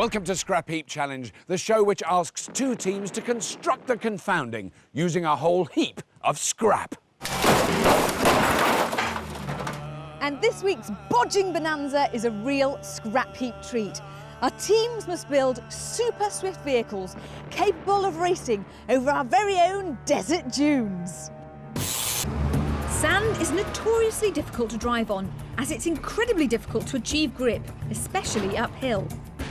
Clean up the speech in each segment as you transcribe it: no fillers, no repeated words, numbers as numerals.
Welcome to Scrapheap Challenge, the show which asks two teams to construct the confounding using a whole heap of scrap. And this week's bodging bonanza is a real scrap heap treat. Our teams must build super swift vehicles capable of racing over our very own desert dunes. Sand is notoriously difficult to drive on, as it's incredibly difficult to achieve grip, especially uphill.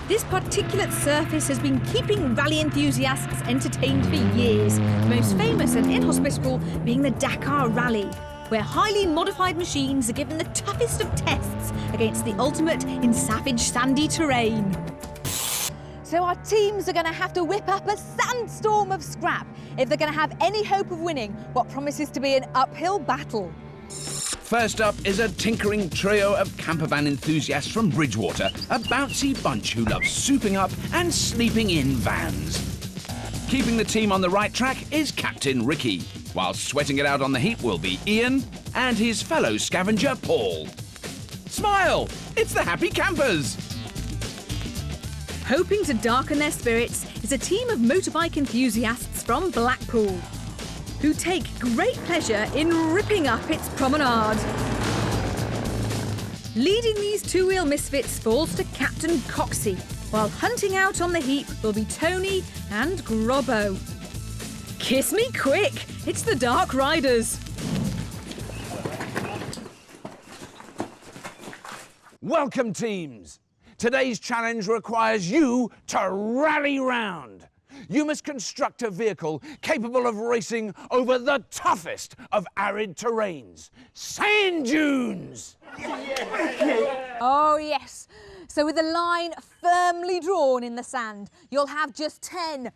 This particulate surface has been keeping rally enthusiasts entertained for years, the most famous and inhospitable being the Dakar Rally, where highly modified machines are given the toughest of tests against the ultimate in savage sandy terrain. So our teams are going to have to whip up a sandstorm of scrap if they're going to have any hope of winning what promises to be an uphill battle. First up is a tinkering trio of campervan enthusiasts from Bridgewater, a bouncy bunch who love souping up and sleeping in vans. Keeping the team on the right track is Captain Ricky, while sweating it out on the heap will be Ian and his fellow scavenger Paul. Smile! It's the Happy Campers! Hoping to darken their spirits is a team of motorbike enthusiasts from Blackpool, who take great pleasure in ripping up its promenade. Leading these two-wheel misfits falls to Captain Coxey, while hunting out on the heap will be Tony and Grobbo. Kiss me quick, it's the Dark Riders. Welcome, teams! Today's challenge requires you to rally round. You must construct a vehicle capable of racing over the toughest of arid terrains, sand dunes. Oh yes, so with a line firmly drawn in the sand, you'll have just 10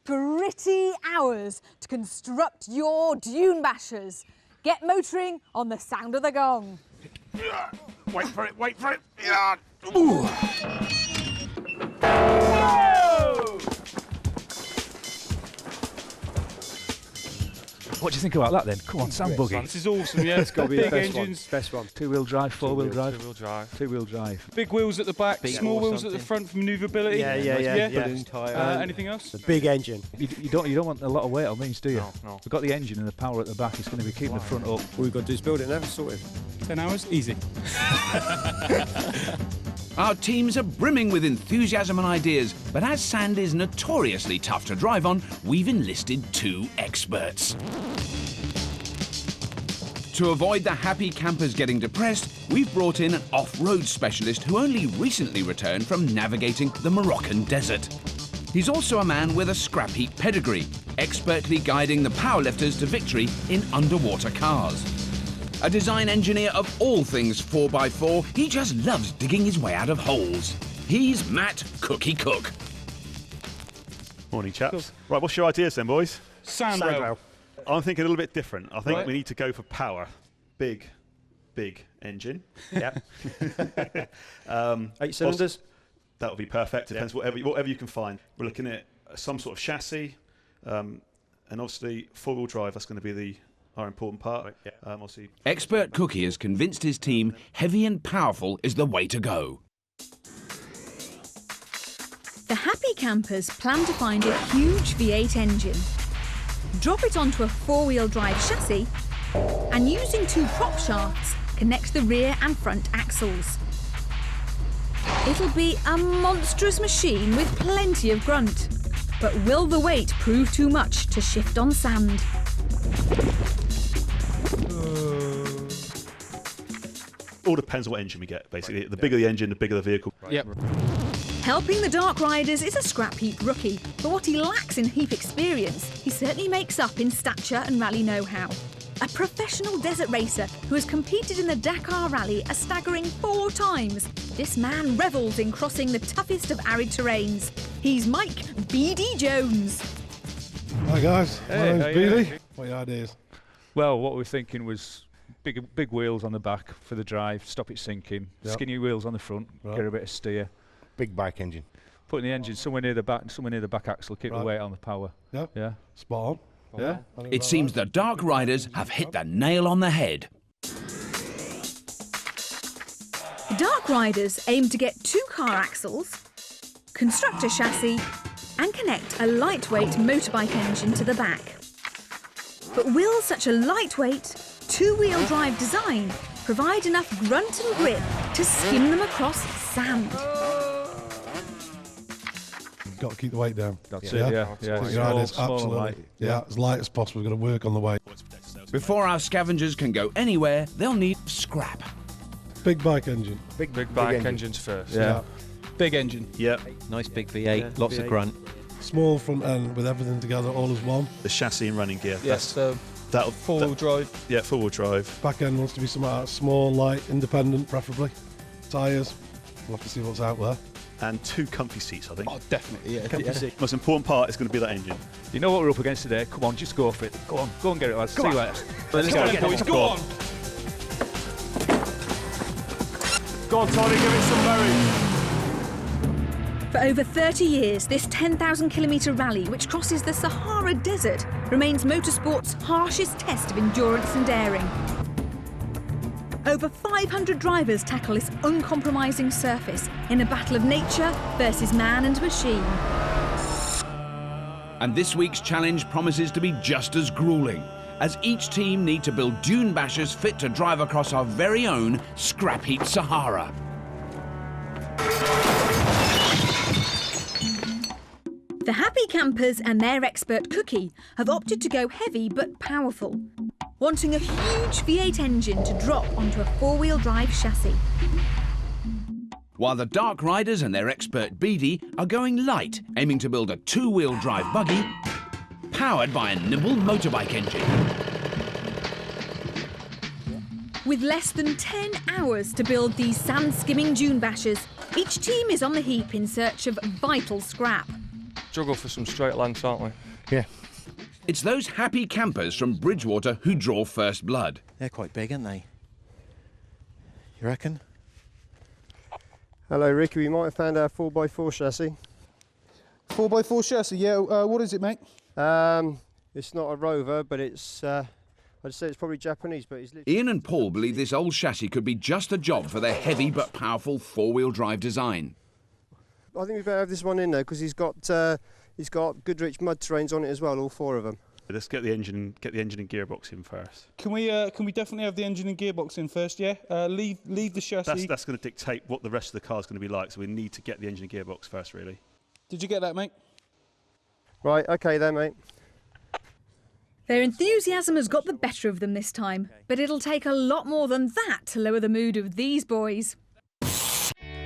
pretty hours to construct your dune bashers. Get motoring on the sound of the gong. Wait for it, wait for it. Yeah. Ooh. What do you think about that then? Come on, sand buggy. This is awesome, yeah. It's got to be the big best engines. one. Best one. Two-wheel drive, four-wheel drive. Two-wheel drive. Two-wheel drive. Big wheels at the back, small wheels at the front for manoeuvrability. Yeah. Balloon tyre. Anything else? The big engine. You don't want a lot of weight on these, do you? No. We've got the engine and the power at the back. It's going to be keeping the front up. All we've got to do is build it and have it sorted. 10 hours? Easy. Our teams are brimming with enthusiasm and ideas, but as sand is notoriously tough to drive on, we've enlisted two experts. To avoid the happy campers getting depressed, we've brought in an off-road specialist who only recently returned from navigating the Moroccan desert. He's also a man with a scrap heap pedigree, expertly guiding the powerlifters to victory in underwater cars. A design engineer of all things 4x4, he just loves digging his way out of holes. He's Matt Cookie Cook. Morning, chaps. Right, what's your ideas then, boys? Sand rail. I'm thinking a little bit different. I think we need to go for power. Big engine. Yeah. 8 cylinders. That would be perfect. Depends whatever you can find. We're looking at some sort of chassis, and obviously four-wheel drive. That's going to be our important part. Yeah. Obviously. Expert Cookie has convinced his team heavy and powerful is the way to go. The Happy Campers plan to find a huge V8 engine, drop it onto a four-wheel drive chassis, and using two prop shafts, connect the rear and front axles. It'll be a monstrous machine with plenty of grunt, but will the weight prove too much to shift on sand? All depends on what engine we get, basically. The bigger the engine, the bigger the vehicle. Yep. Helping the Dark Riders is a scrap heap rookie, but what he lacks in heap experience, he certainly makes up in stature and rally know-how. A professional desert racer who has competed in the Dakar Rally a staggering 4 times, this man revels in crossing the toughest of arid terrains. He's Mike B.D. Jones. Hi guys, my name's Beely. What are your ideas? Well, what we're thinking was big wheels on the back for the drive, stop it sinking. Yep. Skinny wheels on the front, get a bit of steer. Big bike engine. Putting the engine somewhere near the back axle, keep the weight on the power. Yep. Yeah. Spot on. Yeah. It seems the Dark Riders have hit the nail on the head. The Dark Riders aim to get 2 car axles, construct a chassis and connect a lightweight motorbike engine to the back. But will such a lightweight, two-wheel drive design provide enough grunt and grip to skim them across sand? You've got to keep the weight down. That's it, yeah. Small, absolutely. As light as possible. We've got to work on the weight. Before our scavengers can go anywhere, they'll need scrap. Big bike engine. Big bike engines first. Yeah. Big engine. Yep. Nice big V8, lots of grunt. Small front end with everything together all as one. The chassis and running gear. Yes, that'll four-wheel drive. Yeah, four-wheel drive. Back end wants to be something like that, small, light, independent, preferably. Tyres. We'll have to see what's out there. And 2 comfy seats, I think. Oh, definitely, yeah. Comfy seat. Most important part is going to be that engine. You know what we're up against today? Come on, just go for it. Go and get it, lads. Come on. Let's Go on. Go on, Tony, give it some berries. For over 30 years, this 10,000-kilometre rally, which crosses the Sahara Desert, remains motorsport's harshest test of endurance and daring. Over 500 drivers tackle this uncompromising surface in a battle of nature versus man and machine. And this week's challenge promises to be just as grueling, as each team need to build dune bashers fit to drive across our very own Scrapheap Sahara. The Happy Campers and their expert Cookie have opted to go heavy but powerful, wanting a huge V8 engine to drop onto a four-wheel drive chassis. While the Dark Riders and their expert Beady are going light, aiming to build a two-wheel drive buggy powered by a nimble motorbike engine. With less than 10 hours to build these sand-skimming dune bashers, each team is on the Heap in search of vital scrap. Struggle for some straight lengths, aren't we? Yeah. It's those Happy Campers from Bridgewater who draw first blood. They're quite big, aren't they? You reckon? Hello, Ricky. We might have found our 4x4 chassis. 4x4 chassis, yeah. What is it, mate? It's not a Rover, but it's, I'd say it's probably Japanese, but it's literally... Ian and Paul believe this old chassis could be just a job for their heavy but powerful four-wheel drive design. I think we better have this one in there because he's got good rich mud terrains on it as well, all 4 of them. Let's get the engine and gearbox in first. Can we definitely have the engine and gearbox in first, yeah? Leave the chassis. That's going to dictate what the rest of the car's going to be like, so we need to get the engine and gearbox first, really. Did you get that, mate? Right, OK then, mate. Their enthusiasm has got the better of them this time, but it'll take a lot more than that to lower the mood of these boys.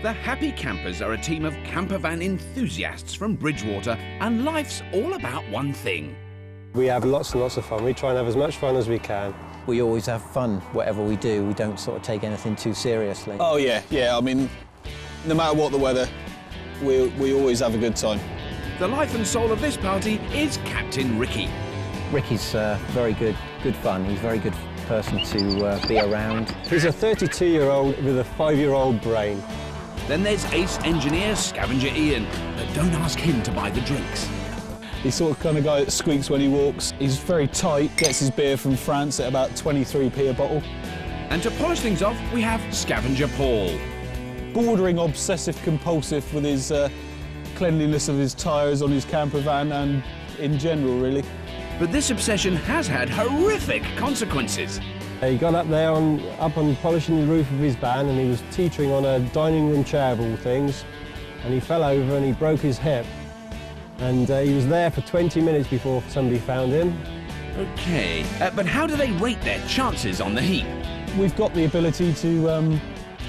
The Happy Campers are a team of campervan enthusiasts from Bridgewater, and life's all about one thing. We have lots and lots of fun. We try and have as much fun as we can. We always have fun, whatever we do. We don't sort of take anything too seriously. Oh, yeah. I mean, no matter what the weather, we always have a good time. The life and soul of this party is Captain Ricky. Ricky's very good fun. He's a very good person to be around. He's a 32-year-old with a 5-year-old brain. Then there's ace engineer Scavenger Ian, but don't ask him to buy the drinks. He's sort of kind of guy that squeaks when he walks. He's very tight, gets his beer from France at about 23p a bottle. And to polish things off, we have Scavenger Paul. Bordering obsessive-compulsive with his cleanliness of his tyres on his camper van and in general, really. But this obsession has had horrific consequences. He got up there up on polishing the roof of his van, and he was teetering on a dining room chair of all things, and he fell over and he broke his hip. And he was there for 20 minutes before somebody found him. OK, but how do they rate their chances on the Heap? We've got the ability to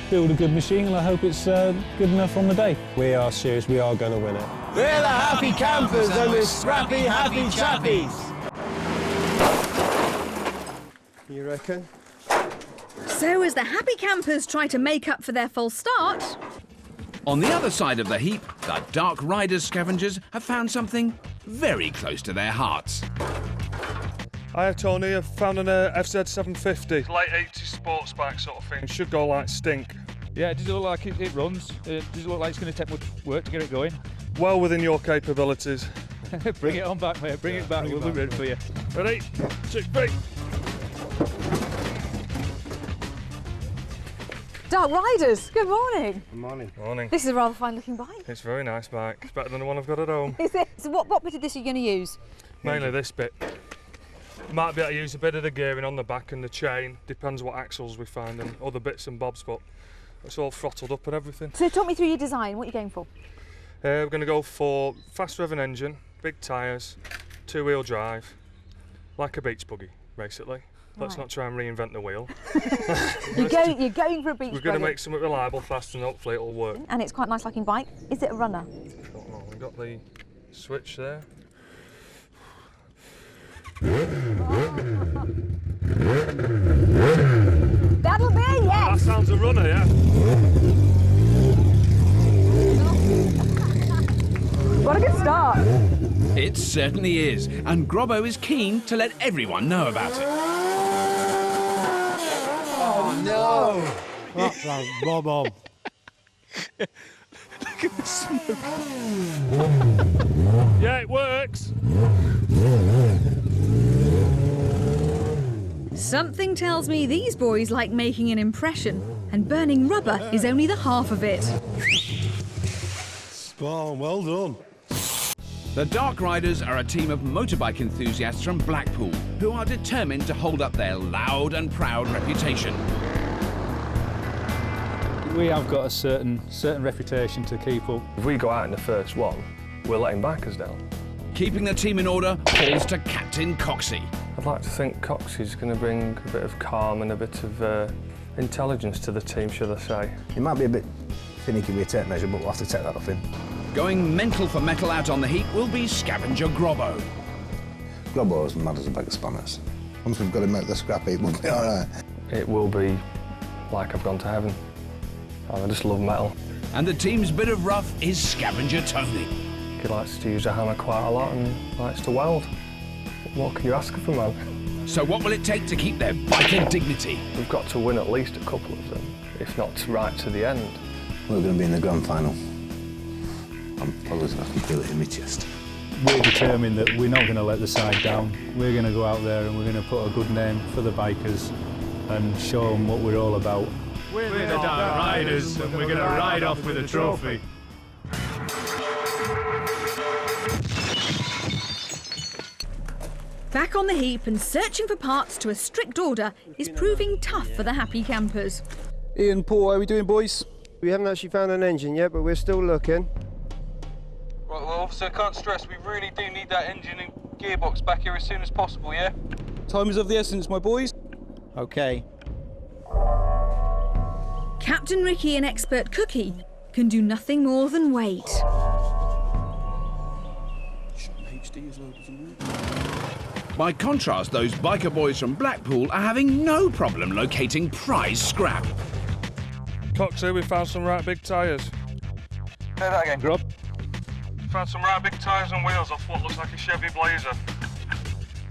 build a good machine, and I hope it's good enough on the day. We are serious, we are going to win it. We're the Happy Campers and we're scrappy, happy chappies. You reckon? So as the Happy Campers try to make up for their false start... On the other side of the Heap, the Dark Riders scavengers have found something very close to their hearts. I have, Tony. I've found an FZ750. Late 80s sports bike sort of thing. It should go like stink. Yeah, does it look like it runs? Does it look like it's going to take much work to get it going? Well within your capabilities. Bring it on back, mate. Bring it back. We'll be ready for you. Ready? 6 feet. Dark Riders, good morning. Good morning. Morning. This is a rather fine looking bike. It's a very nice bike. It's better than the one I've got at home. Is it? So what bit of this are you going to use? Mainly this bit. Might be able to use a bit of the gearing on the back and the chain. Depends what axles we find and other bits and bobs, but it's all throttled up and everything. So talk me through your design. What are you going for? We're going to go for fast revving engine, big tyres, 2-wheel drive, like a beach buggy, basically. Let's not try and reinvent the wheel. You're going for a beach buggy. We're going to make something reliable, fast, and hopefully it'll work. And it's quite a nice looking bike. Is it a runner? Don't know. We've got the switch there. That'll be a yes! That sounds a runner, yeah. What a good start. It certainly is, and Grobbo is keen to let everyone know about it. Oh no! That's a bob-on. Look at the smoke. Yeah, it works. Something tells me these boys like making an impression, and burning rubber is only the half of it. Spot on, well done. The Dark Riders are a team of motorbike enthusiasts from Blackpool who are determined to hold up their loud and proud reputation. We have got a certain reputation to keep up. If we go out in the first one, we'll let him back us down. Keeping the team in order falls to Captain Coxey. I'd like to think Coxey's going to bring a bit of calm and a bit of intelligence to the team, should I say. He might be a bit finicky with a tape measure, but we'll have to take that off him. Going mental for metal out on the Heap will be Scavenger Grobbo. Grobbo's mad as a bag of spanners. Once we've got him out the scrap heap, we'll be all right. It will be like I've gone to heaven. I just love metal. And the team's bit of rough is Scavenger Tony. He likes to use a hammer quite a lot and likes to weld. What can you ask of a man? So what will it take to keep their biker dignity? We've got to win at least a couple of them, if not right to the end. We're going to be in the grand final. I'm positive I can feel it in my chest. We're determined that we're not going to let the side down. We're going to go out there and we're going to put a good name for the bikers and show them what we're all about. We're the Dark Riders and we're going to ride off with a trophy. Back on the Heap and searching for parts to a strict order is proving tough for the happy campers. Ian, Paul, how are we doing, boys? We haven't actually found an engine yet, but we're still looking. Right, well, officer, I can't stress, we really do need that engine and gearbox back here as soon as possible, yeah? Time is of the essence, my boys. OK. Captain Ricky and expert Cookie can do nothing more than wait. By contrast, those biker boys from Blackpool are having no problem locating prize scrap. Coxey, we found some right big tyres. Say that again. Grob. Found some right big tyres and wheels off what looks like a Chevy Blazer.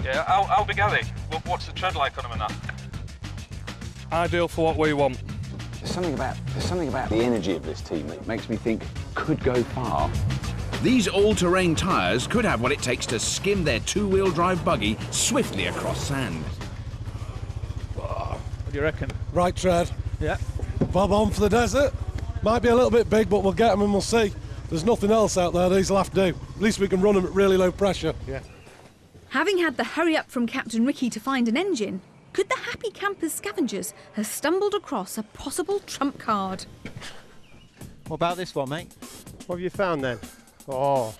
Yeah, how big are they? What's the tread like on them and that? Ideal for what we want. There's something about the energy of this team that makes me think could go far. These all-terrain tyres could have what it takes to skim their two-wheel drive buggy swiftly across sand. What do you reckon? Right tread. Yeah. Bob on for the desert. Might be a little bit big, but we'll get them and we'll see. There's nothing else out there these will have to do. At least we can run them at really low pressure. Yeah. Having had the hurry up from Captain Ricky to find an engine, could the happy campers scavengers have stumbled across a possible trump card? What about this one, mate? What have you found then? Oh.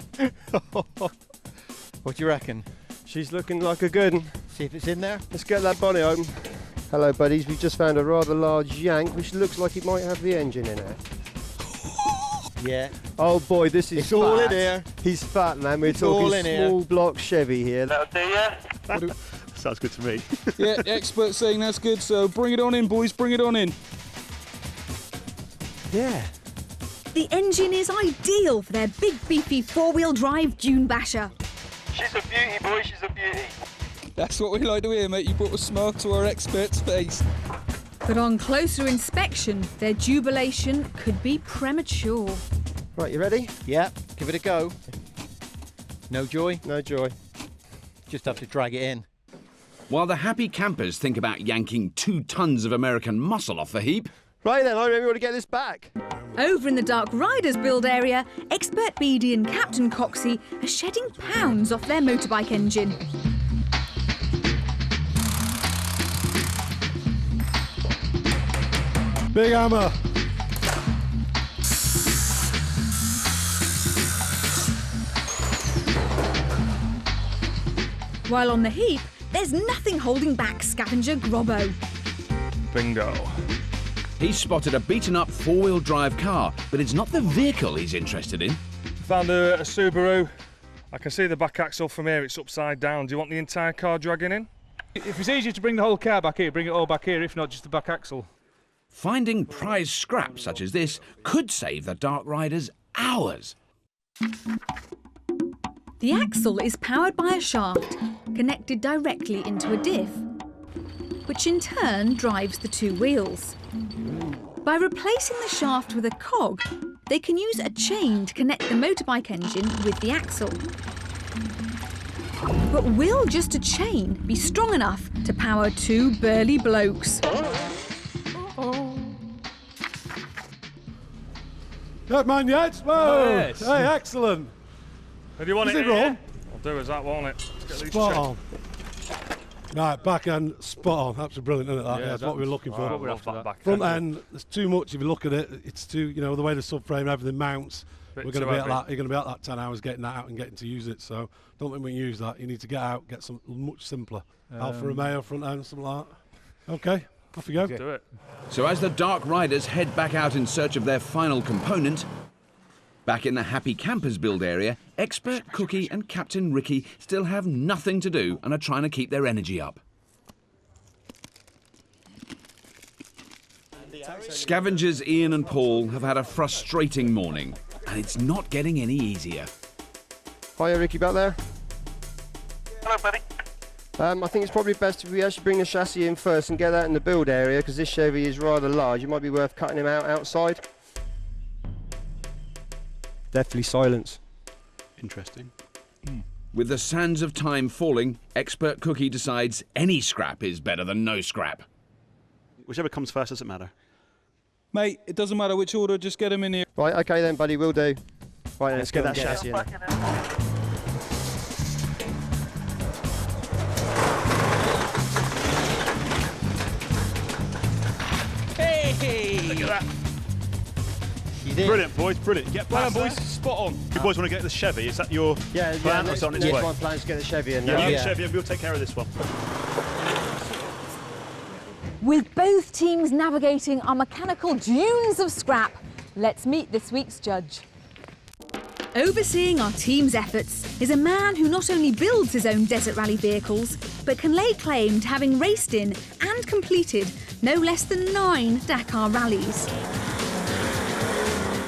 What do you reckon? She's looking like a good one. See if it's in there? Let's get that bonnet open. Hello, buddies. We've just found a rather large yank, which looks like it might have the engine in it. Yeah. Oh boy, this is It's all fat. in here. He's fat, man. We're It's all talking in here. small block Chevy here. That'll do, yeah? Sounds good to me. Yeah, the expert's saying that's good, so bring it on in, boys, bring it on in. Yeah. The engine is ideal for their big beefy four-wheel drive dune basher. She's a beauty, boy, she's a beauty. That's what we like to hear, mate. You brought a smile to our expert's face. But on closer inspection, their jubilation could be premature. Right, you ready? Yeah, give it a go. No joy? No joy. Just have to drag it in. While the happy campers think about yanking 2 tons of American muscle off the Heap, Right then, I really want to get this back. Over in the Dark Riders build area, Expert Beady and Captain Coxey are shedding pounds off their motorbike engine. Big hammer. While on the Heap, there's nothing holding back Scavenger Grobbo. Bingo. He's spotted a beaten-up four-wheel drive car, but it's not the vehicle he's interested in. Found a Subaru. I can see the back axle from here, it's upside down. Do you want the entire car dragging in? If it's easier to bring the whole car back here, bring it all back here, if not just the back axle. Finding prize scrap such as this could save the Dark Riders hours. The axle is powered by a shaft connected directly into a diff, which in turn drives the two wheels. By replacing the shaft with a cog, they can use a chain to connect the motorbike engine with the axle. But will just a chain be strong enough to power two burly blokes? That man yet? Whoa! Oh, yes. Hey, excellent. Do you want Is it it wrong? here? I'll do as that, won't it? Let's get these Spot checked. on. Right, back end, spot on. That's brilliant, isn't it? That? Yeah, That's what we're looking for. I love that back Front end. end, there's too much. If you look at it, it's too, you know, the way the subframe and everything mounts. Bit We're going to too be at heavy. that. You're going to be at that 10 hours getting that out and getting to use it. So don't think we can use that. You need to get out, get some much simpler. Alfa Romeo front end, something like that. Okay, off you go. Do it. So as the Dark Riders head back out in search of their final component, back in the Happy Campers build area, Expert Cookie and Captain Ricky still have nothing to do and are trying to keep their energy up. Scavengers Ian and Paul have had a frustrating morning, and it's not getting any easier. Hiya, Ricky, back there. Hello, buddy. I think it's probably best if we actually bring the chassis in first and get that in the build area, because this Chevy is rather large. It might be worth cutting him out outside. Definitely silence. Interesting. With the sands of time falling, Expert Cookie decides any scrap is better than no scrap. Whichever comes first doesn't matter. Mate, it doesn't matter which order, just get them in here. Right, okay then, buddy, we'll do. Right, let's get that chassis in there. Hey! Look at that. You did. Brilliant, boys, brilliant. Get Well past done, boys. that. Spot on. You boys want to get the Chevy? Is that your Yeah, plan? yeah, Or is it on its next way? one plan is to get the Chevy in Yeah, there. you get the Chevy and we'll take care of this one. With both teams navigating our mechanical dunes of scrap, let's meet this week's judge. Overseeing our team's efforts is a man who not only builds his own desert rally vehicles, but can lay claim to having raced in and completed no less than 9 Dakar rallies.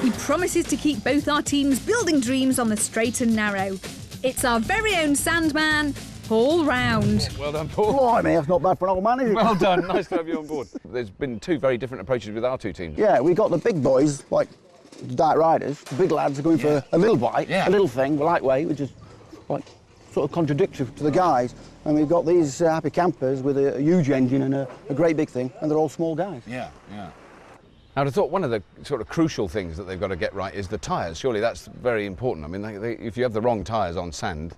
He promises to keep both our teams' building dreams on the straight and narrow. It's our very own Sandman, Paul Round. Well done, Paul. Blimey, that's not bad for an old man, is it? Well done. Nice to have you on board. There's been two very different approaches with our two teams. Yeah, we got the big boys, like the Dark Riders. The big lads are going for a little bike, a little thing, lightweight, which is like sort of contradictory to the guys. And we've got these Happy Campers with a huge engine and a great big thing, and they're all small guys. Yeah. I'd have thought one of the sort of crucial things that they've got to get right is the tyres. Surely that's very important. I mean, if you have the wrong tyres on sand,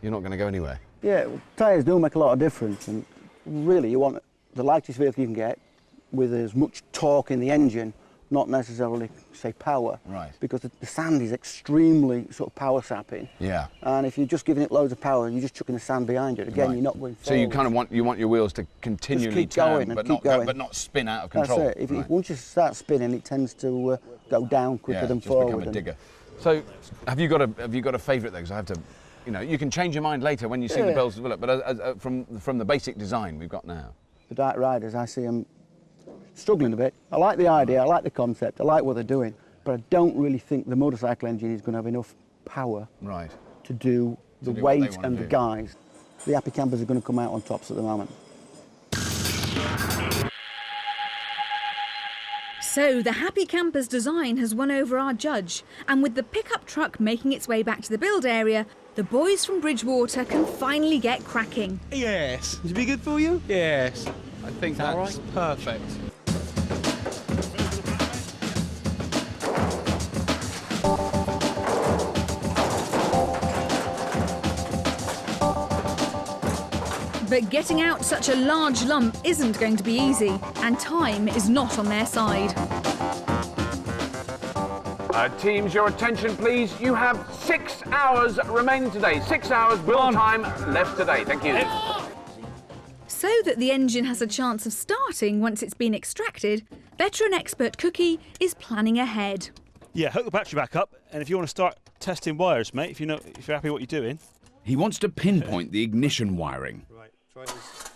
you're not going to go anywhere. Yeah, well, tyres do make a lot of difference, and really you want the lightest vehicle you can get with as much torque in the engine, not necessarily, say, power. Right. Because the sand is extremely sort of power sapping. Yeah. And if you're just giving it loads of power and you're just chucking the sand behind it, again, Right. you're not going So you forward. kind of want your wheels to continually Just keep going turn, and but keep not going. but not spin out of control. That's it. Right. Once you start spinning, it tends to go down quicker than just forward. become a digger. So have you got a favourite though? Because I have to, you know, you can change your mind later when you see the bells develop. But from the basic design we've got now, The Dark Riders, I see them struggling a bit. I like the idea, I like the concept, I like what they're doing, but I don't really think the motorcycle engine is going to have enough power to do the do what they weight wanna and do. the guys. The Happy Campers are going to come out on tops at the moment. So the Happy Campers design has won over our judge, and with the pickup truck making its way back to the build area, the boys from Bridgewater can finally get cracking. Yes. Is it be good for you? Yes. I think that's perfect. But getting out such a large lump isn't going to be easy, and time is not on their side. Teams, your attention, please. You have 6 hours remaining today. 6 hours build time left today. Thank you. So that the engine has a chance of starting once it's been extracted, veteran expert Cookie is planning ahead. Yeah, hook the battery back up, and if you want to start testing wires, mate, if you're happy with what you're doing. He wants to pinpoint the ignition wiring. Right, try this.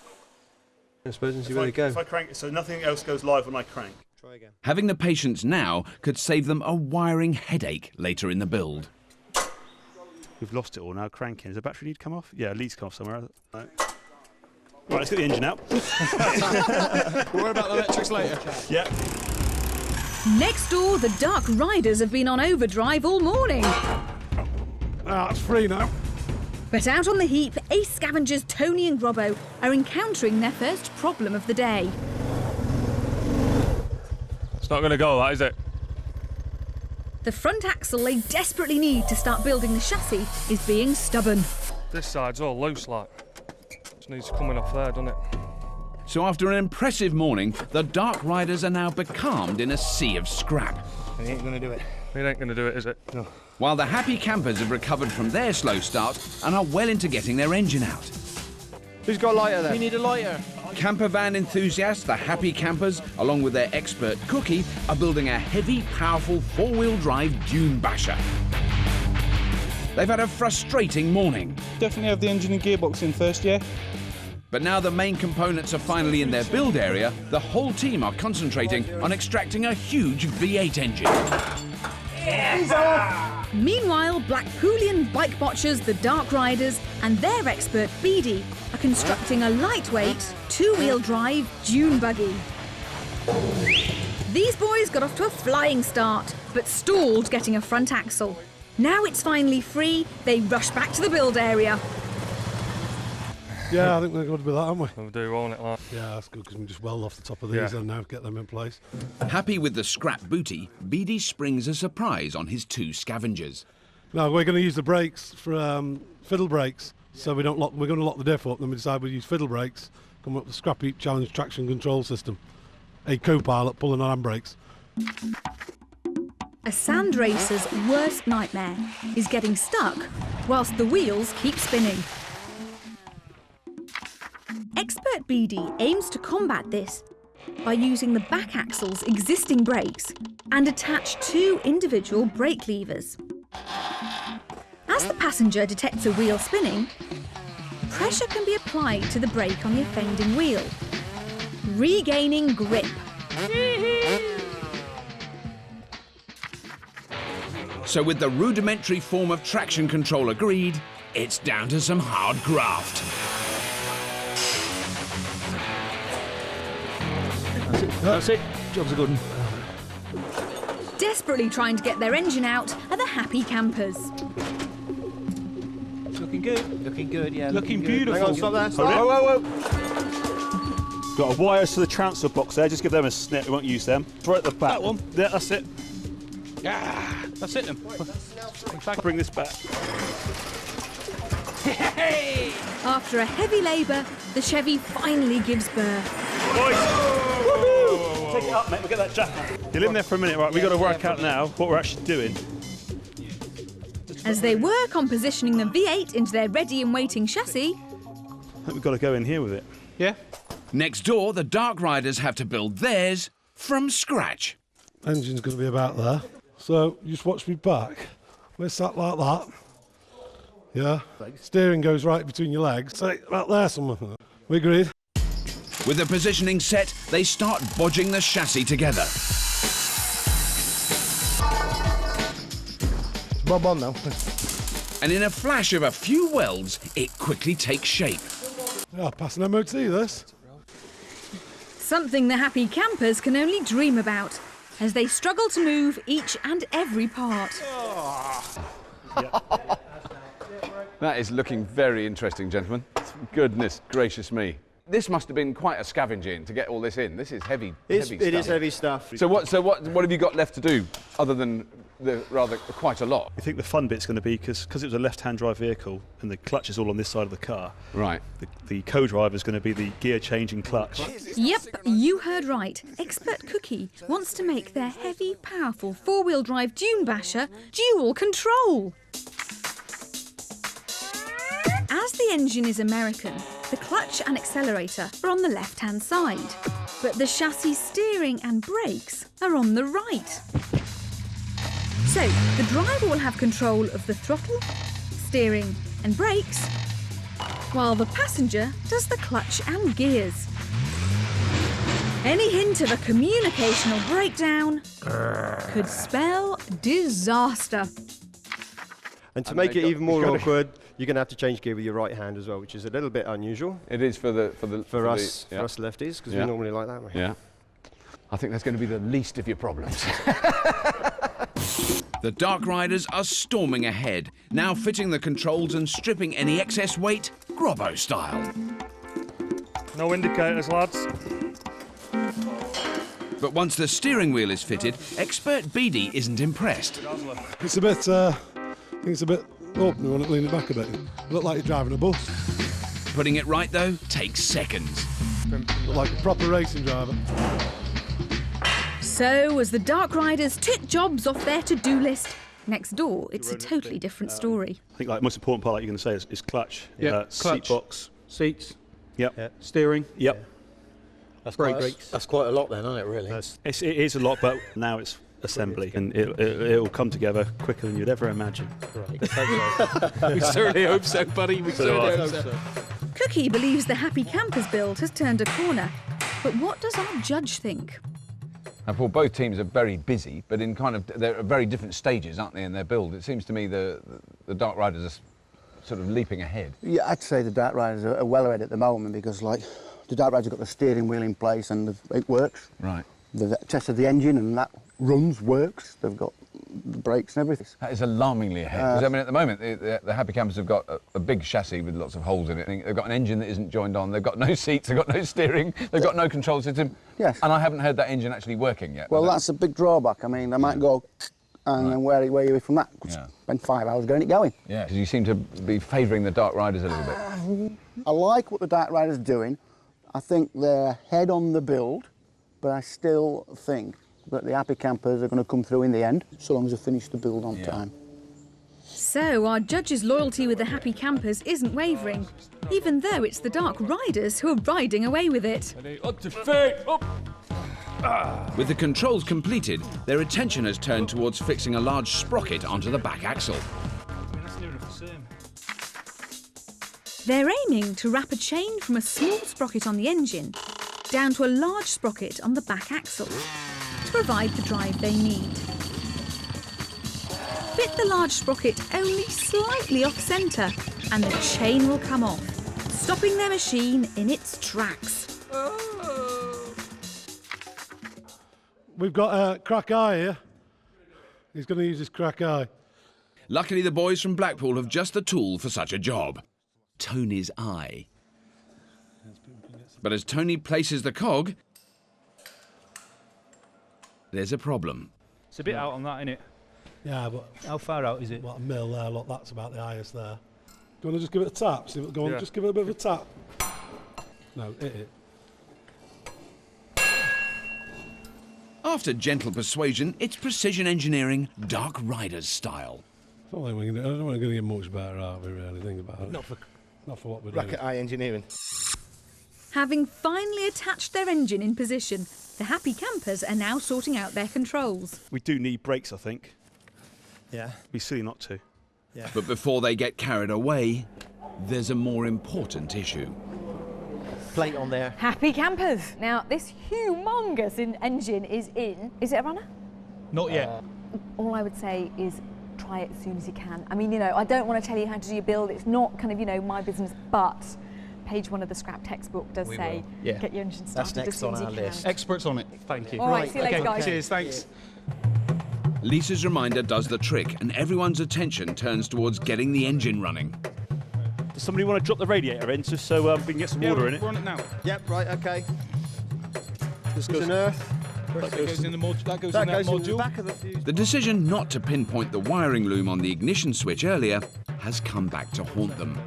I suppose and see where they go. If I crank it, so nothing else goes live when I crank. Try again. Having the patience now could save them a wiring headache later in the build. We've lost it all now, cranking. Does the battery need to come off? Yeah, it needs to come off somewhere. No. Right, let's get the engine out. We'll worry about the electrics later. Yeah. Next door, the Dark Riders have been on overdrive all morning. It's free now. But out on the Heap, ace scavengers Tony and Robbo are encountering their first problem of the day. It's not going to go, that, is it? The front axle they desperately need to start building the chassis is being stubborn. This side's all loose, like. Just needs coming off there, doesn't it? So after an impressive morning, the Dark Riders are now becalmed in a sea of scrap. It ain't going to do it. It ain't going to do it, is it? No. While the Happy Campers have recovered from their slow start and are well into getting their engine out. Who's got a lighter there? We need a lighter. Camper van enthusiasts, the Happy Campers, along with their expert Cookie, are building a heavy, powerful four-wheel drive dune basher. They've had a frustrating morning. Definitely have the engine and gearbox in first, yeah? But now the main components are finally in their build area, the whole team are concentrating on extracting a huge V8 engine. Yeah. Meanwhile, Blackpoolian bike botchers, the Dark Riders, and their expert Beady are constructing a lightweight, two-wheel drive dune buggy. These boys got off to a flying start, but stalled getting a front axle. Now it's finally free, they rush back to the build area. Yeah, I think we're going to be that, aren't we? We'll do, won't it, like? Yeah, that's good, because we just weld off the top of these and now get them in place. Happy with the scrap booty, Beady springs a surprise on his two scavengers. No, we're going to use the brakes for fiddle brakes, so we don't lock. We're going to lock the diff up, then we decide we'll use fiddle brakes, come up with the Scrapheap Challenge traction control system. A co-pilot pulling on handbrakes. A sand racer's worst nightmare is getting stuck whilst the wheels keep spinning. Expert Beady aims to combat this by using the back axle's existing brakes and attach two individual brake levers. As the passenger detects a wheel spinning, pressure can be applied to the brake on the offending wheel, regaining grip. So with the rudimentary form of traction control agreed, it's down to some hard graft. That's it. Job's a good one. Desperately trying to get their engine out are the Happy Campers. It's looking good. Looking good, yeah. Looking beautiful. Hang on, stop there. Stop. Whoa, whoa, whoa. Got a wires to the transfer box there. Just give them a snip. We won't use them. Right at the back. That one. Yeah, that's it. Yeah, that's it then. In fact, bring this back. Hey! After a heavy labour, the Chevy finally gives birth. Boys! Woohoo! Take it up, mate. We'll get that jack on. You're in there for a minute, right? We've got to work out now what we're actually doing. As they work on positioning the V8 into their ready and waiting chassis, I think we've got to go in here with it. Yeah? Next door, the Dark Riders have to build theirs from scratch. Engine's going to be about there. So you just watch me back. We're sat like that. Yeah. Steering goes right between your legs. So about there somewhere. We agreed. With the positioning set, they start bodging the chassis together. Bob on now. And in a flash of a few welds, it quickly takes shape. Yeah, passing MOT this. something the Happy Campers can only dream about, as they struggle to move each and every part. That is looking very interesting, gentlemen. Goodness gracious me. This must have been quite a scavenging to get all this in. This is heavy, heavy stuff. It is heavy stuff. So what have you got left to do, other than quite a lot? I think the fun bit's going to be, because it was a left-hand drive vehicle and the clutch is all on this side of the car. Right. The co-driver is going to be the gear-changing clutch. Yep, you heard right. Expert Cookie wants to make their heavy, powerful four-wheel drive dune basher dual control. As the engine is American, the clutch and accelerator are on the left-hand side, but the chassis steering and brakes are on the right. So, the driver will have control of the throttle, steering and brakes, while the passenger does the clutch and gears. Any hint of a communicational breakdown could spell disaster. And to make it even more awkward, you're going to have to change gear with your right hand as well, which is a little bit unusual. It is for us lefties, because we normally like that way. Yeah. I think that's going to be the least of your problems. The Dark Riders are storming ahead, now fitting the controls and stripping any excess weight, Grobbo style. No indicators, lads. But once the steering wheel is fitted, expert Beady isn't impressed. It's a bit, I think it's a bit open. You want to lean it back a bit. You look like you're driving a bus. Putting it right, though, takes seconds. Look like a proper racing driver. So, as the Dark Riders tick jobs off their to-do list, next door it's a totally different story. I think the most important part, like you're going to say, is clutch. Yeah, seat box. Seats. Yep. Yeah. Steering. Yep. That's quite a lot then, isn't it, really? It is a lot, but now it's assembly, and it'll come together quicker than you'd ever imagine. Right. We certainly hope so, buddy. We certainly hope so. Cookie believes the Happy Campers build has turned a corner. But what does our judge think? Well, both teams are very busy, but they're at very different stages, aren't they, in their build? It seems to me the Dark Riders are sort of leaping ahead. Yeah, I'd say the Dark Riders are well ahead at the moment, because like the Dark Riders have got the steering wheel in place and it works. Right. They've tested the engine and that works. They've got the brakes and everything. That is alarmingly ahead. Because, I mean, at the moment, the Happy Campers have got a big chassis with lots of holes in it. They've got an engine that isn't joined on. They've got no seats. They've got no steering. They've got no control system. Yes. And I haven't heard that engine actually working yet. Well, that's a big drawback. I mean, they might go, and then where are you from that? Spend 5 hours getting it going. Yeah, because you seem to be favouring the Dark Riders a little bit. I like what the Dark Riders are doing. I think they're ahead on the build, but I still think that the Happy Campers are going to come through in the end, so long as they finish the build on time. So our judge's loyalty with the Happy Campers isn't wavering, even though it's the Dark Riders who are riding away with it. Up to feet, up! With the controls completed, their attention has turned towards fixing a large sprocket onto the back axle. They're aiming to wrap a chain from a small sprocket on the engine down to a large sprocket on the back axle to provide the drive they need. Fit the large sprocket only slightly off-centre and the chain will come off, stopping their machine in its tracks. We've got a crack eye here. He's going to use his crack eye. Luckily, the boys from Blackpool have just the tool for such a job. Tony's eye. But as Tony places the cog, there's a problem. It's a bit out on that, isn't it? Yeah, but how far out is it? What a mil there, look, that's about the highest there. Do you want to just give it a tap? See what, go on, Yeah. just give it a bit of a tap. No, hit it. After gentle persuasion, it's precision engineering, Dark Riders style. I don't think we're going to get much better, are we, really? Think about it. Not for what we're doing. Rocket eye engineering. Having finally attached their engine in position, the Happy Campers are now sorting out their controls. We do need brakes, I think. Yeah. It'd be silly not to. Yeah. But before they get carried away, there's a more important issue. Plate on there. Happy Campers. Now, this humongous engine is in. Is it a runner? Not yet. All I would say is try it as soon as you can. I mean, you know, I don't want to tell you how to do your build. It's not kind of, you know, my business, but page 1 of the scrap textbook does say get your engine started as soon as you can. Experts on it. Thank you. All right, see you later, guys. Cheers, thanks. Lisa's reminder does the trick, and everyone's attention turns towards getting the engine running. Does somebody want to drop the radiator in just so we can get some water in it? We're on it now. Yep, right, okay. This goes in Earth. That goes in the module. Back of the fuse. The decision not to pinpoint the wiring loom on the ignition switch earlier has come back to haunt them.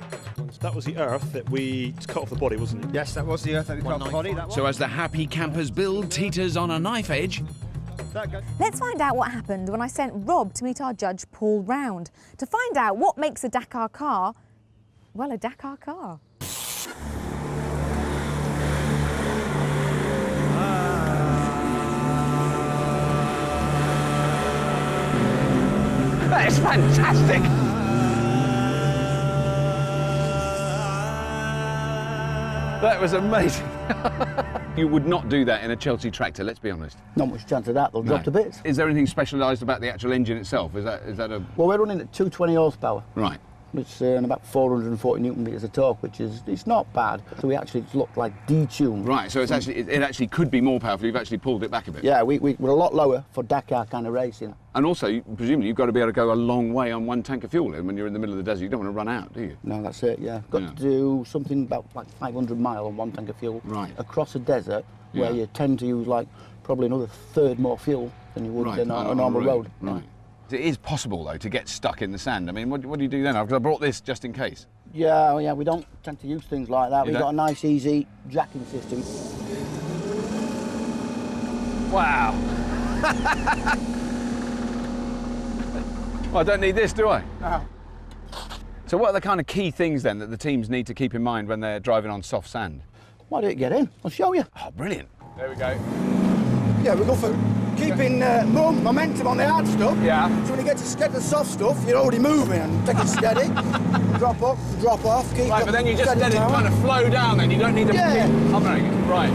That was the earth that we cut off the body, wasn't it? Yes, that was the earth that we cut off the body. That So as the happy campers build teeters on a knife edge, Let's find out what happened when I sent Rob to meet our judge, Paul Round, to find out what makes a Dakar car, well, a Dakar car. That is fantastic! That was amazing. You would not do that in a Chelsea tractor, let's be honest. Not much chance of that, they'll drop to bits. Is there anything specialised about the actual engine itself? Is that a... Well, we're running at 220 horsepower. Right. Which and about 440 newton meters of torque, which is it's not bad. So we actually look like detuned. Right, so it's actually it actually could be more powerful. You've actually pulled it back a bit. Yeah, we're a lot lower for Dakar kind of racing. And also, presumably, you've got to be able to go a long way on one tank of fuel. And when you're in the middle of the desert, you don't want to run out, do you? No, that's it. Yeah, got to do something about like 500 miles on one tank of fuel. Right. Across a desert where you tend to use like probably another third more fuel than you would in a normal road. Right. It is possible, though, to get stuck in the sand. I mean, what do you do then? Because I brought this just in case. Yeah, we don't tend to use things like that. We've got a nice, easy jacking system. Wow. Well, I don't need this, do I? No. So what are the kind of key things, then, that the teams need to keep in mind when they're driving on soft sand? Why don't you get in? I'll show you. Oh, brilliant. There we go. Yeah, we go for keeping momentum on the hard stuff. Yeah. So when you get to the soft stuff, you're already moving and take it steady. Drop up, drop off, keep Right, but then you just let it kind of flow down then, you don't need to keep hovering it. Right.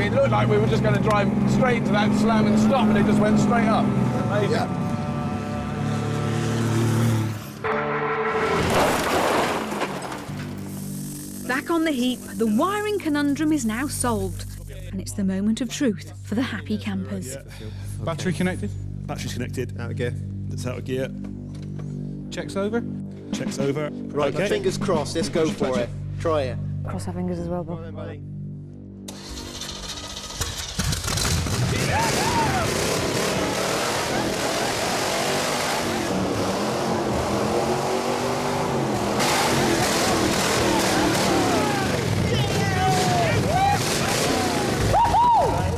It looked like we were just going to drive straight into that slam and stop, and it just went straight up. Amazing. Yeah. Back on the Heap, the wiring conundrum is now solved. And it's the moment of truth for the happy campers. Battery connected? Battery's connected. Out of gear. That's out of gear. Checks over? Checks over. Right, okay. fingers crossed, let's go for it. Try it. Cross our fingers as well, Bob.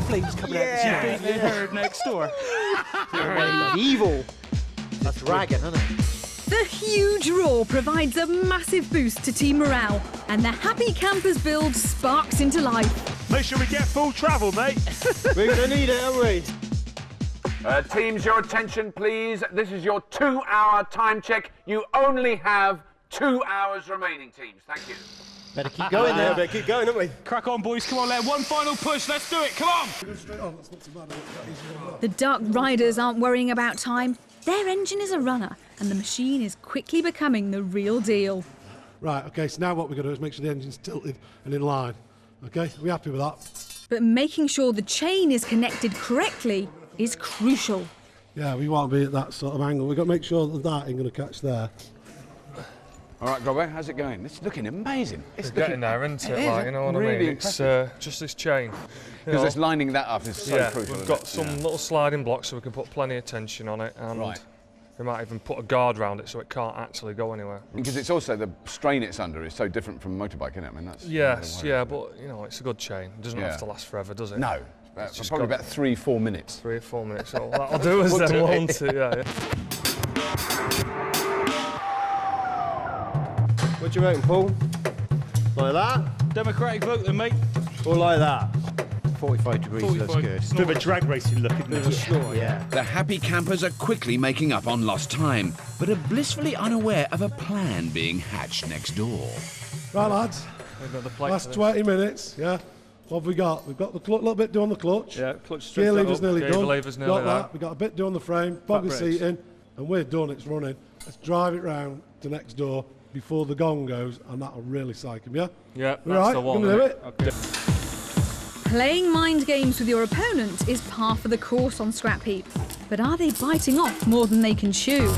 Flames coming out. Yeah. You heard next door. Evil. That's dragon, isn't it? The huge roar provides a massive boost to team morale, and the happy campers build sparks into life. Make sure we get full travel, mate. We're going to need it, aren't we? Teams, your attention, please. This is your 2-hour time check. You only have 2 hours remaining, teams. Thank you. Better keep going there, better keep going, don't we? Crack on, boys. Come on, Len. One final push. Let's do it. Come on. The Dark Riders aren't worrying about time. Their engine is a runner, and the machine is quickly becoming the real deal. Right, OK, so now what we're going to do is make sure the engine's tilted and in line. OK, are we happy with that? But making sure the chain is connected correctly is crucial. Yeah, we want to be at that sort of angle. We've got to make sure that that ain't going to catch there. All right, Grobber, how's it going? It's looking amazing. It's getting there, isn't it? Like, you know what really I mean? It's just this chain. Because it's lining that up is so crucial. We've got some little sliding blocks so we can put plenty of tension on it, and we might even put a guard around it so it can't actually go anywhere. Because it's also the strain it's under is so different from motorbike, isn't it? I mean, that's but you know, it's a good chain. It doesn't have to last forever, does it? No. It's just probably about 3-4 minutes. 3 or 4 minutes. So that'll do us then, won't it? Yeah. What do you reckon, Paul? Like that? Democratic vote then, mate. Or like that? 45 degrees looks good. It's a bit of a drag racing look, isn't it? Yeah. The happy campers are quickly making up on lost time, but are blissfully unaware of a plan being hatched next door. Right, lads. Last 20 minutes, yeah. What have we got? We've got the little bit doing the clutch. Yeah, clutch gear lever's nearly gear done. lever's nearly got that. We've got a bit doing the frame, bogger seating, and we're done. It's running. Let's drive it round to next door before the gong goes, and that'll really psych him, yeah? Yeah, we're right. The one. Gonna do it. Okay. Playing mind games with your opponent is par for the course on Scrapheap. But are they biting off more than they can chew?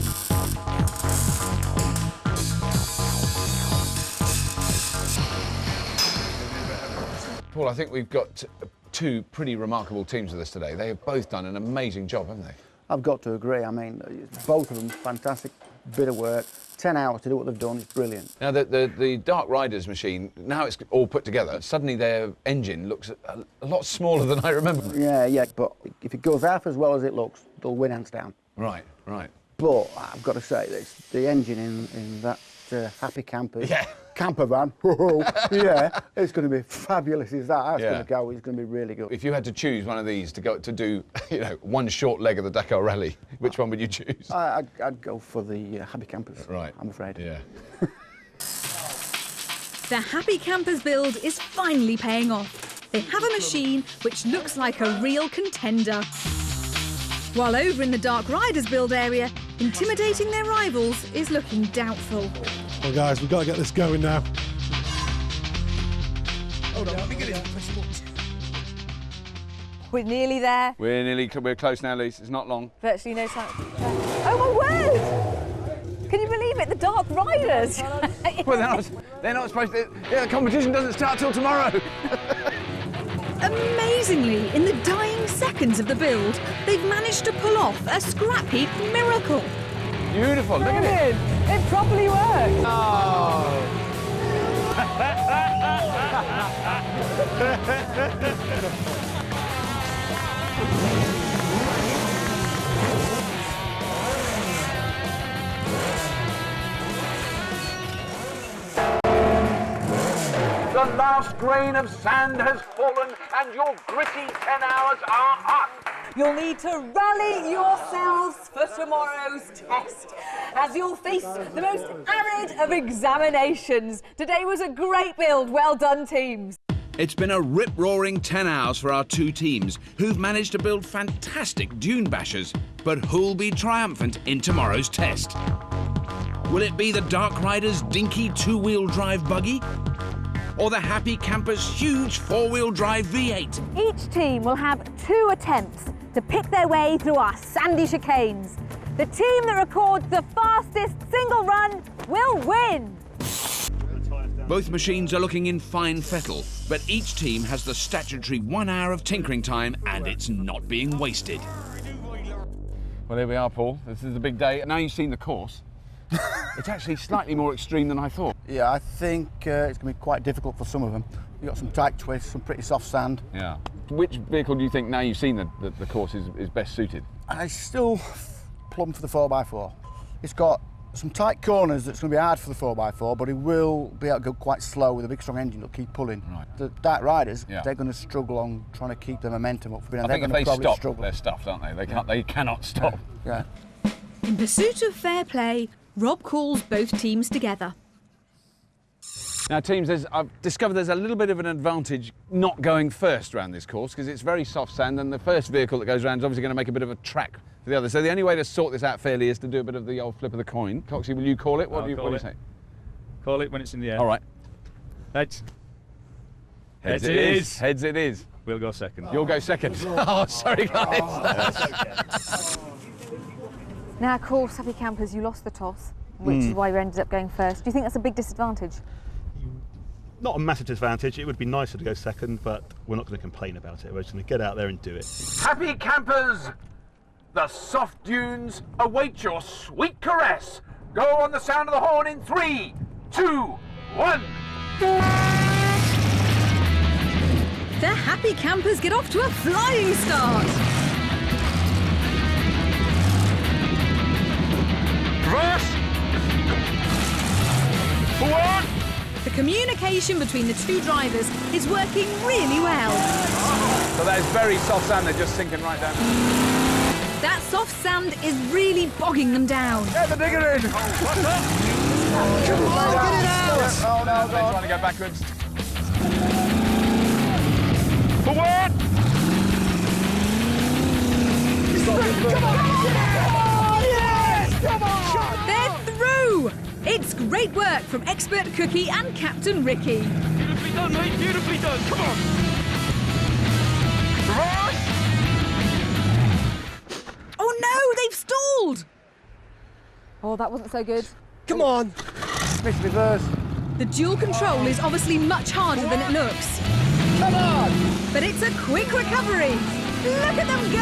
Paul, I think we've got two pretty remarkable teams with us today. They have both done an amazing job, haven't they? I've got to agree. I mean, both of them, fantastic bit of work. 10 hours to do what they've done is brilliant. Now, the Dark Riders machine, now it's all put together, suddenly their engine looks a lot smaller than I remember. Yeah, but if it goes half as well as it looks, they'll win hands down. Right. But I've got to say, the engine in that Happy Campers Yeah. camper van, yeah, it's going to be fabulous. Is that? That's going to go. It's going to be really good. If you had to choose one of these to go to do, one short leg of the Dakar Rally, which one would you choose? I'd go for the Happy Campers. Right. I'm afraid. Yeah. The Happy Campers build is finally paying off. They have a machine which looks like a real contender. While over in the Dark Riders build area, intimidating their rivals is looking doubtful. Well, guys, we've got to get this going now. Hold on, we're nearly there. We're close now, Lise. It's not long. Virtually no time. Oh my word! Can you believe it? The Dark Riders. Well, they're not supposed to. Yeah, the competition doesn't start till tomorrow. Amazingly, in the dying seconds of the build, they've managed to pull off a Scrapheap miracle. Beautiful, look at it. It properly works. Oh. The last grain of sand has fallen and your gritty 10 hours are up. You'll need to rally yourselves for tomorrow's test, as you'll face the most arid of examinations. Today was a great build. Well done, teams. It's been a rip-roaring 10 hours for our two teams, who've managed to build fantastic dune bashers. But who'll be triumphant in tomorrow's test? Will it be the Dark Riders' dinky two-wheel drive buggy? Or the Happy Campers' huge four-wheel drive V8? Each team will have 2 attempts to pick their way through our sandy chicanes. The team that records the fastest single run will win. Both machines are looking in fine fettle, but each team has the statutory 1 hour of tinkering time, and it's not being wasted. Well, here we are, Paul. This is the big day. Now you've seen the course. It's actually slightly more extreme than I thought. Yeah, I think it's going to be quite difficult for some of them. You've got some tight twists, some pretty soft sand. Yeah. Which vehicle do you think, now you've seen the course, is best suited? I still plumb for the 4x4. It's got some tight corners that's going to be hard for the 4x4, but it will be able to go quite slow with a big strong engine that'll keep pulling. Right. The Dark Riders, Yeah. they're going to struggle on trying to keep the momentum up. I think if they stop, they're stuffed, aren't they? They cannot stop. Yeah. In pursuit of fair play, Rob calls both teams together. Now, teams, I've discovered there's a little bit of an advantage not going first around this course because it's very soft sand, and the first vehicle that goes around is obviously going to make a bit of a track for the other. So the only way to sort this out fairly is to do a bit of the old flip of the coin. Coxie, will you call it? What do you say? Call it when it's in the air. All right. Heads. Heads it is. Heads it is. We'll go second. You'll go second. Oh, sorry, guys. Now, of course, Happy Campers, you lost the toss, which is why you ended up going first. Do you think that's a big disadvantage? Not a massive disadvantage. It would be nicer to go second, but we're not going to complain about it. We're just going to get out there and do it. Happy Campers, the soft dunes await your sweet caress. Go on the sound of the horn in 3, 2, 1. The Happy Campers get off to a flying start. Reverse. Forward. The communication between the two drivers is working really well. So that is very soft sand, they're just sinking right down. That soft sand is really bogging them down. Get the digger in! Come on, get it out! Oh no, they're trying to go backwards. Forward! Come on! Yes! Come on! They're through! It's great work from expert Cookie and Captain Ricky. Beautifully done, mate, beautifully done. Come on! Reverse! Oh no, they've stalled! Oh, that wasn't so good. Come on! Miss reverse. The dual control is obviously much harder than it looks. Come on! But it's a quick recovery. Look at them go!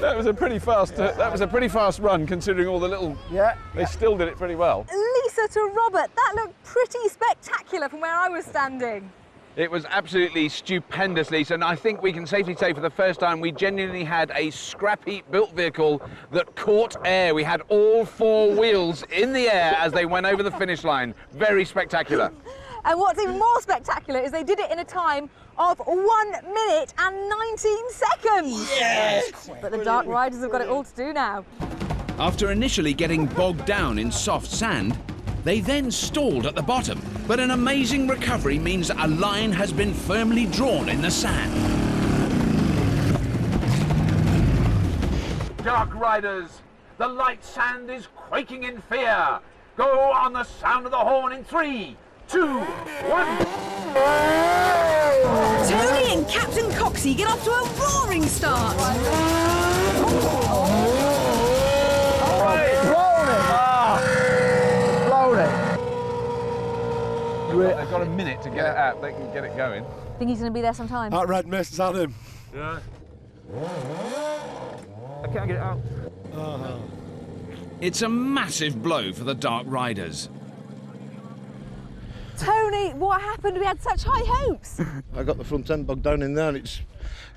That was a pretty fast. That was a pretty fast run, considering all the little. Yeah. They still did it pretty well. Lisa to Robert, that looked pretty spectacular from where I was standing. It was absolutely stupendous, Lisa, and I think we can safely say for the first time we genuinely had a Scrapheap built vehicle that caught air. We had all 4 wheels in the air as they went over the finish line. Very spectacular. And what's even more spectacular is they did it in a time of 1 minute and 19 seconds. Yes! But the Dark Riders have got it all to do now. After initially getting bogged down in soft sand, they then stalled at the bottom, but an amazing recovery means a line has been firmly drawn in the sand. Dark Riders, the light sand is quaking in fear. Go on the sound of the horn in 3, 2, 1. Tony and Captain Coxey get off to a roaring start. They've got a minute to get it out. They can get it going. Think he's going to be there sometime? That red mist is on him. Yeah. I can't get it out. It's a massive blow for the Dark Riders. Tony, what happened? We had such high hopes. I got the front end bogged down in there and it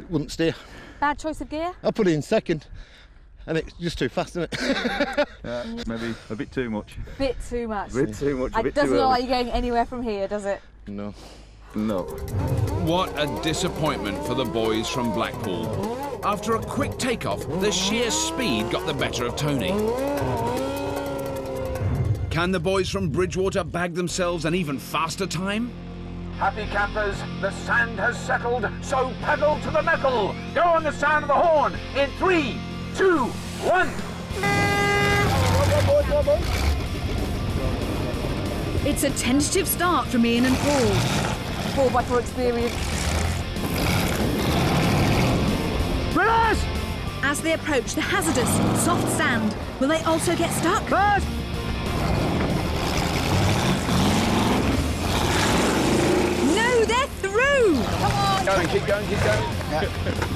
wouldn't steer. Bad choice of gear? I put it in second and it's just too fast, isn't it? Yeah, maybe a bit too much. Bit too much. A bit too much, a bit too It doesn't look early. like you're going anywhere from here, does it? No. No. What a disappointment for the boys from Blackpool. After a quick takeoff, the sheer speed got the better of Tony. Can the boys from Bridgewater bag themselves an even faster time? Happy campers, the sand has settled, so pedal to the metal. Go on the sound of the horn in 3, 2, 1. It's a tentative start from Ian and Paul. 4x4 experience. Reverse! As they approach the hazardous, soft sand, will they also get stuck? First! No, they're through! Come on! Going, keep going, keep going. Yeah.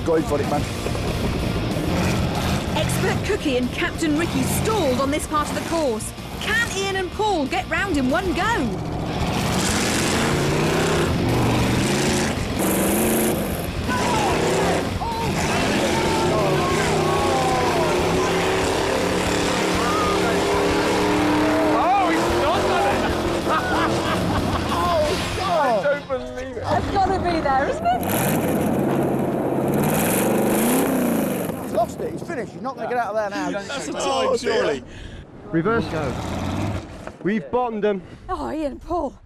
Going for it, man. Expert Cookie and Captain Ricky stalled on this part of the course. Can Ian and Paul get round in one go? It's got to be there, isn't it? He's lost it. He's finished. He's not going to get out of there now. That's a time, surely. Reverse. Go. We've bottomed them. Oh, Ian and Paul.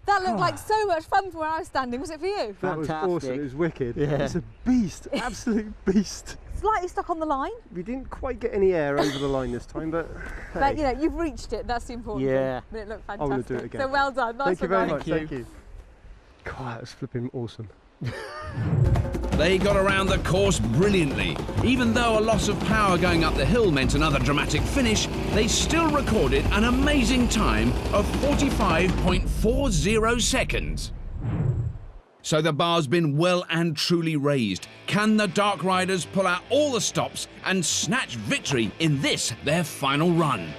That looked like so much fun from where I was standing. Was it for you? That was awesome. It was wicked. Yeah. It's a beast. Absolute beast. Slightly stuck on the line. We didn't quite get any air over the line this time, but But, you know, you've reached it. That's the important Yeah. thing. But it looked I fantastic. want to do it again. So well done. Nice Thank you one, very guys. much. Thank you. God, that was flipping awesome. They got around the course brilliantly. Even though a loss of power going up the hill meant another dramatic finish, they still recorded an amazing time of 45.40 seconds. So the bar's been well and truly raised. Can the Dark Riders pull out all the stops and snatch victory in this, their final run?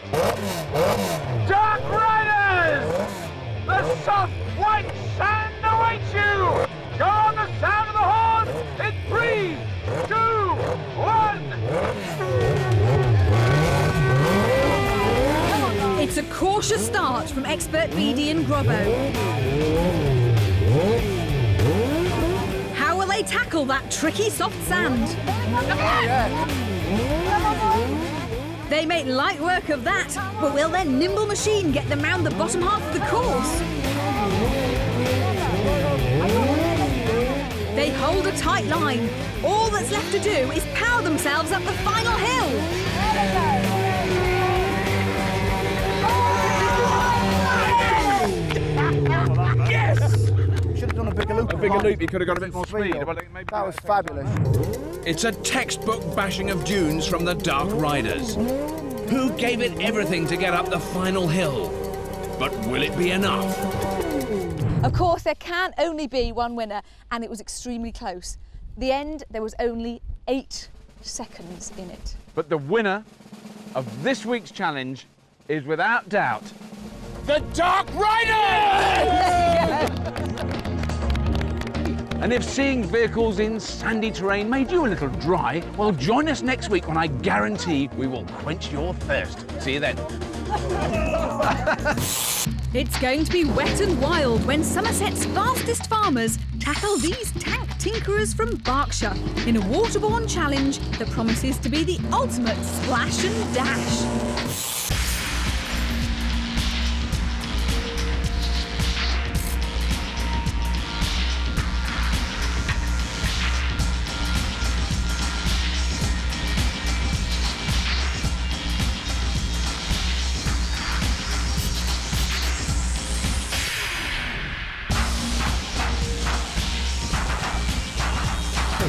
Dark Riders! The soft white sand awaits you! Go on the sound of the horn in 3, 2, 1. It's a cautious start from Expert BD and Grobbo. How will they tackle that tricky soft sand? They make light work of that, but will their nimble machine get them round the bottom half of the course? They hold a tight line. All that's left to do is power themselves up the final hill. Yes! Should have done a bigger loop. A bigger loop, you could have got a bit more speed. That was fabulous. It's a textbook bashing of dunes from the Dark Riders. who gave it everything to get up the final hill. But will it be enough? Of course, there can only be one winner, and it was extremely close. The end, there was only 8 seconds in it. But the winner of this week's challenge is without doubt the Dark Rider! And if seeing vehicles in sandy terrain made you a little dry, well, join us next week when I guarantee we will quench your thirst. See you then. It's going to be wet and wild when Somerset's fastest farmers tackle these tank tinkerers from Berkshire in a waterborne challenge that promises to be the ultimate splash and dash.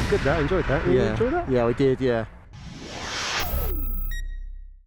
Good, that. Enjoyed that. You enjoyed that? Yeah, we did, yeah.